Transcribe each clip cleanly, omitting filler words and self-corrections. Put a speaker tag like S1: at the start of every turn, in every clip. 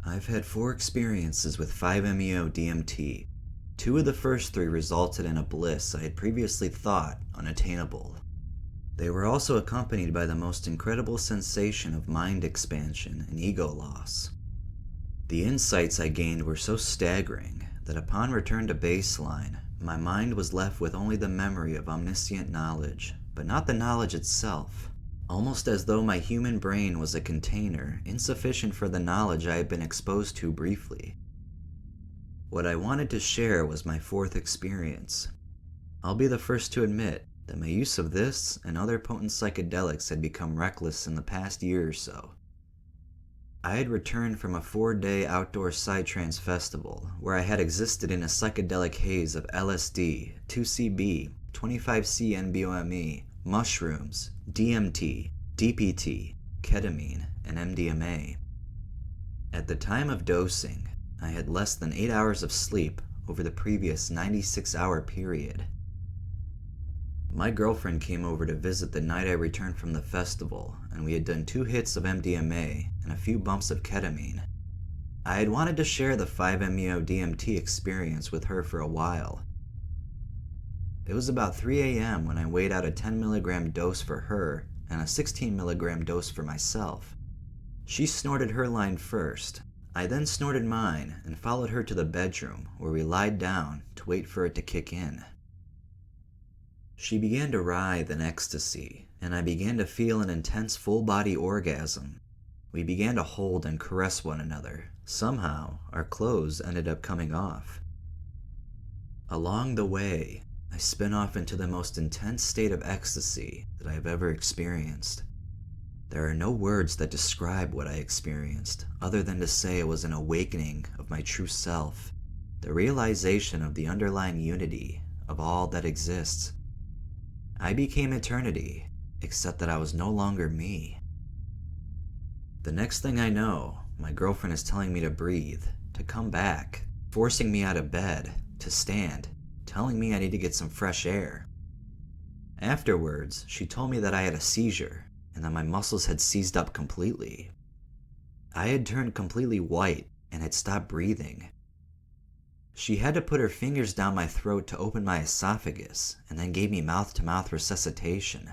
S1: I've had 4 experiences with 5-MeO-DMT. 2 of the first 3 resulted in a bliss I had previously thought unattainable. They were also accompanied by the most incredible sensation of mind expansion and ego loss. The insights I gained were so staggering that upon return to baseline, my mind was left with only the memory of omniscient knowledge, but not the knowledge itself. Almost as though my human brain was a container insufficient for the knowledge I had been exposed to briefly. What I wanted to share was my 4th experience. I'll be the first to admit that my use of this and other potent psychedelics had become reckless in the past year or so. I had returned from a 4-day outdoor psytrance festival where I had existed in a psychedelic haze of LSD, 2CB, 25C-NBOME, mushrooms, DMT, DPT, ketamine, and MDMA. At the time of dosing, I had less than 8 hours of sleep over the previous 96-hour period. My girlfriend came over to visit the night I returned from the festival, and we had done 2 hits of MDMA and a few bumps of ketamine. I had wanted to share the 5-MeO-DMT experience with her for a while. It was about 3 a.m. when I weighed out a 10 mg dose for her and a 16 mg dose for myself. She snorted her line first. I then snorted mine and followed her to the bedroom where we lied down to wait for it to kick in. She began to writhe in ecstasy, and I began to feel an intense full-body orgasm. We began to hold and caress one another. Somehow, our clothes ended up coming off. Along the way, I spin off into the most intense state of ecstasy that I have ever experienced. There are no words that describe what I experienced, other than to say it was an awakening of my true self, the realization of the underlying unity of all that exists. I became eternity, except that I was no longer me. The next thing I know, my girlfriend is telling me to breathe, to come back, forcing me out of bed, to stand, telling me I need to get some fresh air. Afterwards, she told me that I had a seizure and that my muscles had seized up completely. I had turned completely white and had stopped breathing. She had to put her fingers down my throat to open my esophagus and then gave me mouth-to-mouth resuscitation.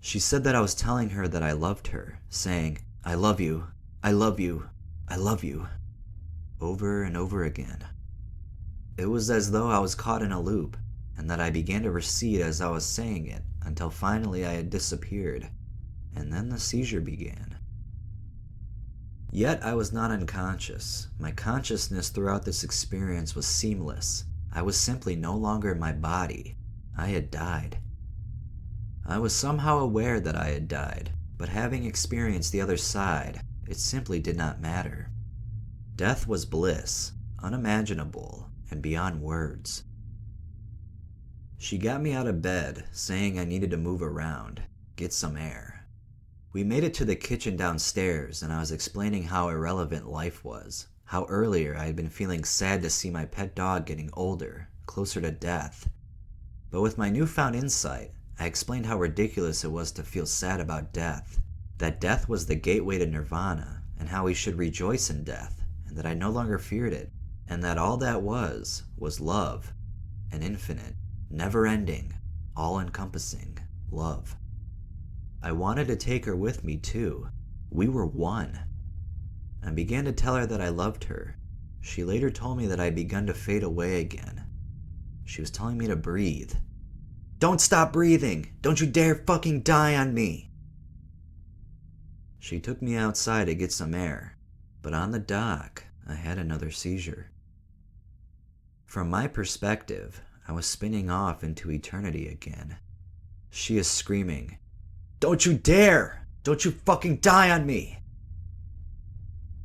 S1: She said that I was telling her that I loved her, saying, "I love you, I love you, I love you," over and over again. It was as though I was caught in a loop, and that I began to recede as I was saying it, until finally I had disappeared, and then the seizure began. Yet I was not unconscious. My consciousness throughout this experience was seamless. I was simply no longer my body. I had died. I was somehow aware that I had died, but having experienced the other side, it simply did not matter. Death was bliss, unimaginable, and beyond words. She got me out of bed, saying I needed to move around, get some air. We made it to the kitchen downstairs, and I was explaining how irrelevant life was, how earlier I had been feeling sad to see my pet dog getting older, closer to death. But with my newfound insight, I explained how ridiculous it was to feel sad about death, that death was the gateway to nirvana, and how we should rejoice in death, and that I no longer feared it, and that all that was love, an infinite, never-ending, all-encompassing love. I wanted to take her with me too. We were one. I began to tell her that I loved her. She later told me that I had begun to fade away again. She was telling me to breathe. "Don't stop breathing! Don't you dare fucking die on me!" She took me outside to get some air, but on the dock, I had another seizure. From my perspective, I was spinning off into eternity again. She is screaming, "Don't you dare! Don't you fucking die on me!"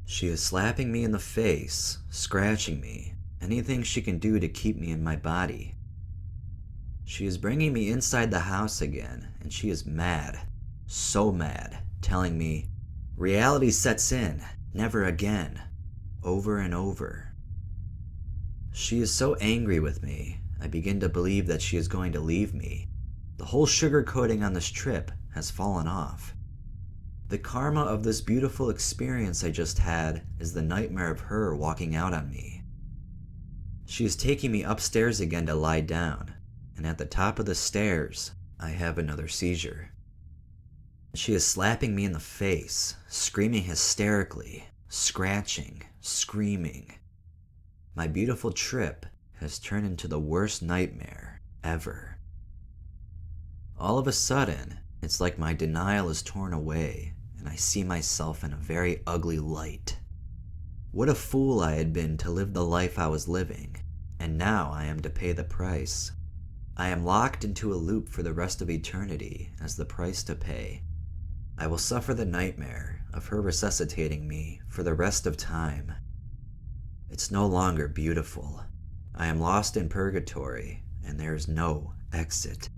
S1: She is slapping me in the face, scratching me, anything she can do to keep me in my body. She is bringing me inside the house again, and she is mad, so mad, telling me, "Reality sets in, never again," over and over. She is so angry with me, I begin to believe that she is going to leave me. The whole sugar coating on this trip has fallen off. The karma of this beautiful experience I just had is the nightmare of her walking out on me. She is taking me upstairs again to lie down, and at the top of the stairs, I have another seizure. She is slapping me in the face, screaming hysterically, scratching, screaming. My beautiful trip has turned into the worst nightmare ever. All of a sudden, it's like my denial is torn away, and I see myself in a very ugly light. What a fool I had been to live the life I was living, and now I am to pay the price. I am locked into a loop for the rest of eternity as the price to pay. I will suffer the nightmare of her resuscitating me for the rest of time. It's no longer beautiful. I am lost in purgatory, and there is no exit.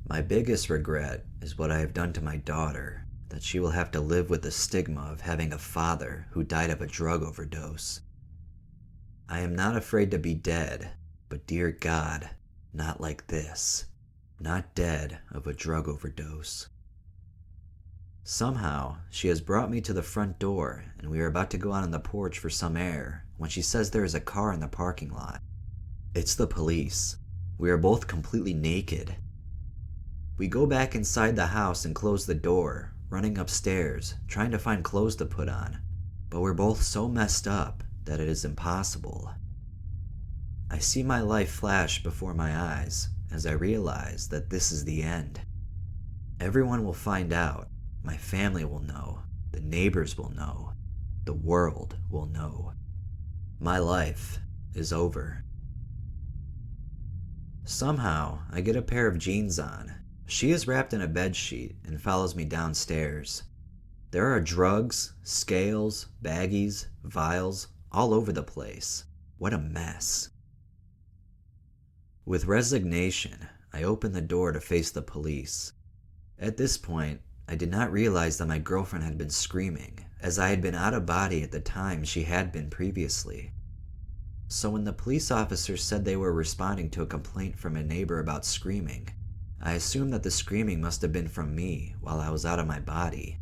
S1: My biggest regret is what I have done to my daughter, that she will have to live with the stigma of having a father who died of a drug overdose. I am not afraid to be dead, but dear God, not like this. Not dead of a drug overdose. Somehow, she has brought me to the front door, and we are about to go out on the porch for some air when she says there is a car in the parking lot. It's the police. We are both completely naked. We go back inside the house and close the door, running upstairs, trying to find clothes to put on, but we're both so messed up that it is impossible. I see my life flash before my eyes as I realize that this is the end. Everyone will find out. My family will know, the neighbors will know, the world will know. My life is over. Somehow, I get a pair of jeans on. She is wrapped in a bedsheet and follows me downstairs. There are drugs, scales, baggies, vials, all over the place. What a mess. With resignation, I open the door to face the police. At this point, I did not realize that my girlfriend had been screaming, as I had been out of body at the time she had been previously. So when the police officers said they were responding to a complaint from a neighbor about screaming, I assumed that the screaming must have been from me while I was out of my body.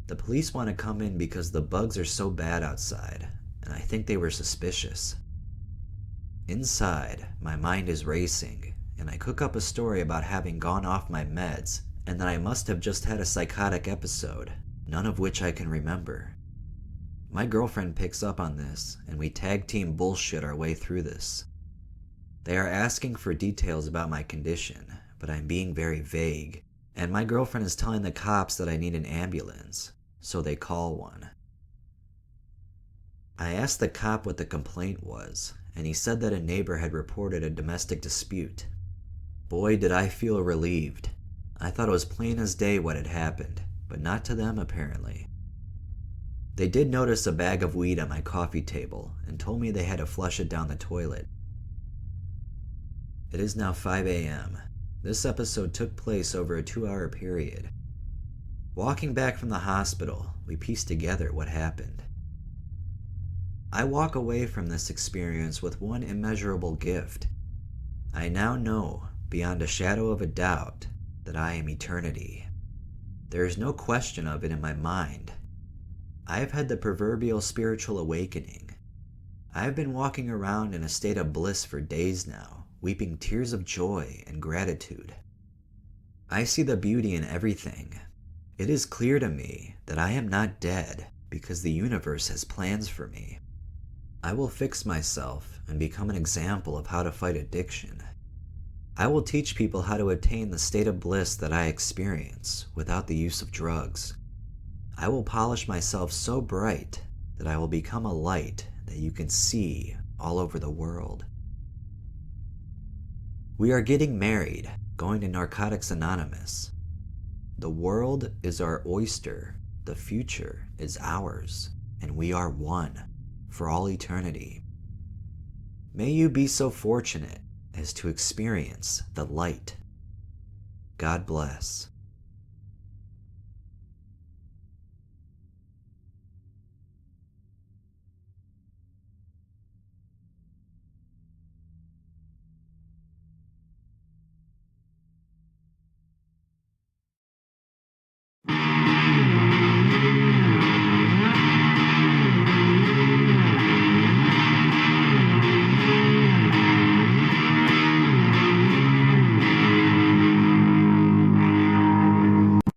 S1: The police want to come in because the bugs are so bad outside, and I think they were suspicious. Inside, my mind is racing, and I cook up a story about having gone off my meds and that I must have just had a psychotic episode, none of which I can remember. My girlfriend picks up on this, and we tag team bullshit our way through this. They are asking for details about my condition, but I'm being very vague, and my girlfriend is telling the cops that I need an ambulance, so they call one. I asked the cop what the complaint was, and he said that a neighbor had reported a domestic dispute. Boy, did I feel relieved. I thought it was plain as day what had happened, but not to them apparently. They did notice a bag of weed on my coffee table and told me they had to flush it down the toilet. It is now 5 a.m. This episode took place over a 2-hour period. Walking back from the hospital, we pieced together what happened. I walk away from this experience with one immeasurable gift. I now know, beyond a shadow of a doubt, that I am eternity. There is no question of it in my mind. I have had the proverbial spiritual awakening. I have been walking around in a state of bliss for days now, weeping tears of joy and gratitude. I see the beauty in everything. It is clear to me that I am not dead because the universe has plans for me. I will fix myself and become an example of how to fight addiction. I will teach people how to attain the state of bliss that I experience without the use of drugs. I will polish myself so bright that I will become a light that you can see all over the world. We are getting married, going to Narcotics Anonymous. The world is our oyster, the future is ours, and we are one for all eternity. May you be so fortunate as to experience the light. God bless.